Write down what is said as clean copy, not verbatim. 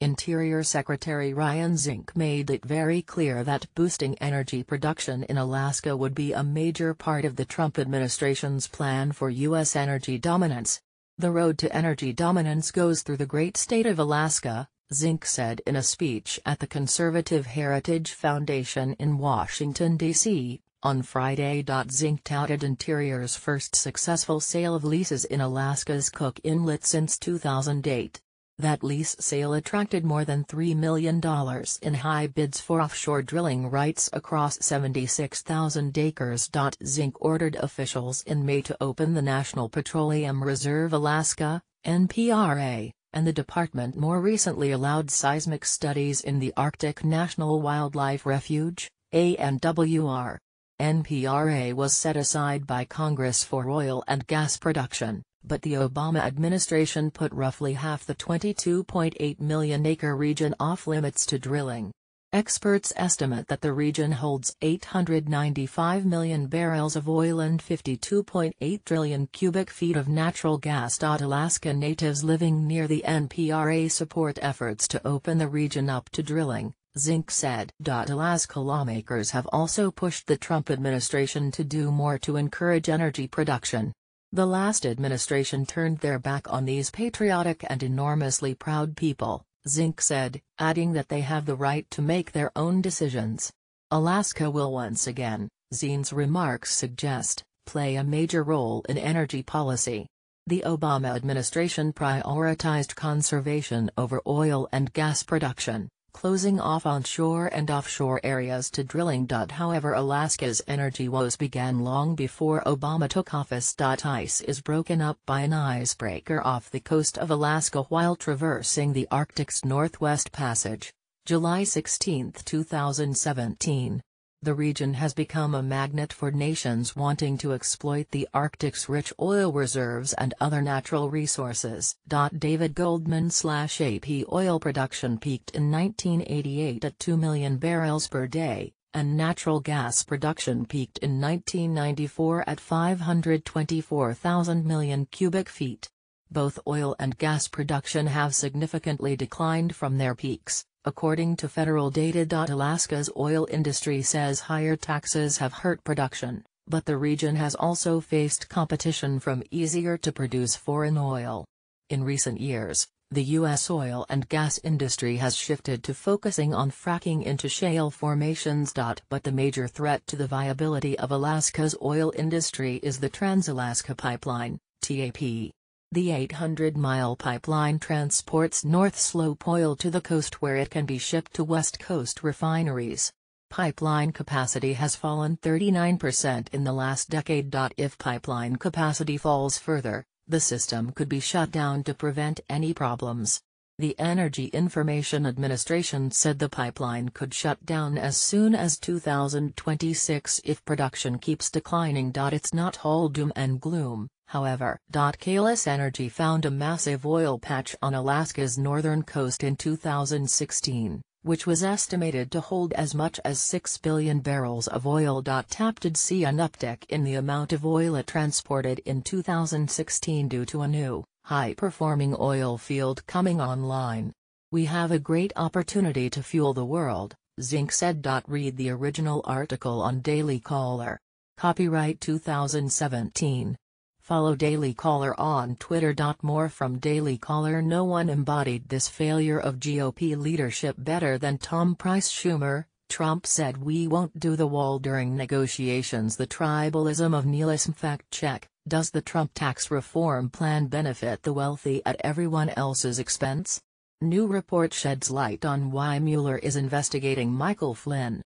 Interior Secretary Ryan Zink made it very clear that boosting energy production in Alaska would be a major part of the Trump administration's plan for U.S. energy dominance. The road to energy dominance goes through the great state of Alaska, Zink said in a speech at the Conservative Heritage Foundation in Washington, D.C., on Friday. Zink touted Interior's first successful sale of leases in Alaska's Cook Inlet since 2008. That lease sale attracted more than $3 million in high bids for offshore drilling rights across 76,000 acres. Zink ordered officials in May to open the National Petroleum Reserve Alaska, NPRA, and the department more recently allowed seismic studies in the Arctic National Wildlife Refuge, ANWR. NPRA was set aside by Congress for oil and gas production, but the Obama administration put roughly half the 22.8 million acre region off limits to drilling. Experts estimate that the region holds 895 million barrels of oil and 52.8 trillion cubic feet of natural gas. Alaska natives living near the NPRA support efforts to open the region up to drilling, Zink said. Alaska lawmakers have also pushed the Trump administration to do more to encourage energy production. The last administration turned their back on these patriotic and enormously proud people, Zink said, adding that they have the right to make their own decisions. Alaska will once again, Zink's remarks suggest, play a major role in energy policy. The Obama administration prioritized conservation over oil and gas production, closing off onshore and offshore areas to drilling. However, Alaska's energy woes began long before Obama took office. Ice is broken up by an icebreaker off the coast of Alaska while traversing the Arctic's Northwest Passage, July 16, 2017. The region has become a magnet for nations wanting to exploit the Arctic's rich oil reserves and other natural resources. David Goldman/AP oil production peaked in 1988 at 2 million barrels per day, and natural gas production peaked in 1994 at 524,000 million cubic feet. Both oil and gas production have significantly declined from their peaks, according to federal data. Alaska's oil industry says higher taxes have hurt production, but the region has also faced competition from easier-to-produce foreign oil. In recent years, the U.S. oil and gas industry has shifted to focusing on fracking into shale formations. But the major threat to the viability of Alaska's oil industry is the Trans-Alaska Pipeline, TAP. The 800-mile pipeline transports North Slope oil to the coast where it can be shipped to West Coast refineries. Pipeline capacity has fallen 39% in the last decade. If pipeline capacity falls further, the system could be shut down to prevent any problems. The Energy Information Administration said the pipeline could shut down as soon as 2026 if production keeps declining. It's not all doom and gloom, however. Kalis Energy found a massive oil patch on Alaska's northern coast in 2016, which was estimated to hold as much as 6 billion barrels of oil. TAP did see an uptick in the amount of oil it transported in 2016 due to a new, high-performing oil field coming online. "We have a great opportunity to fuel the world," Zink said. Read the original article on Daily Caller. Copyright 2017. Follow Daily Caller on Twitter. More from Daily Caller. No one embodied this failure of GOP leadership better than Tom Price. Schumer, Trump said we won't do the wall during negotiations. The tribalism of nihilism. Fact check. Does the Trump tax reform plan benefit the wealthy at everyone else's expense? New report sheds light on why Mueller is investigating Michael Flynn.